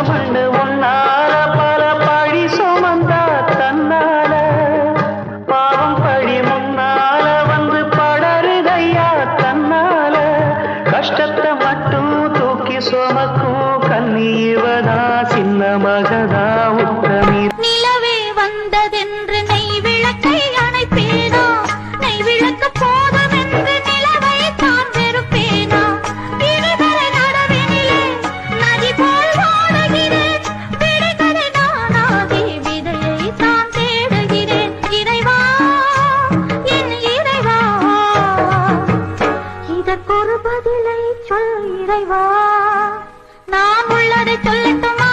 மண்ணு உன்னால பல பழி சுமந்தா தன்னால பாவம் பழி முன்னால வந்து படருதையா தன்னால கஷ்டத்தை மட்டும் தூக்கி சுமக்கும் கண்ணீவதா சின்ன மகதா உத்தமி நிலவே வந்ததென்று நெய் விளக்கை அணைப்பேனா நெய் விளக்கு போதும் என்று நிலவை தான் வெறுப்பேனா பிடிவரை நடவினிலே நதி போல் ஓடுகிறேன் பிடித்ததை நானாகி விதையை தான் தேடுகிறேன் இறைவா என் இறைவா இதற்கொரு பதிலை சொல் இறைவா நான் உள்ளதை சொல்லட்டுமா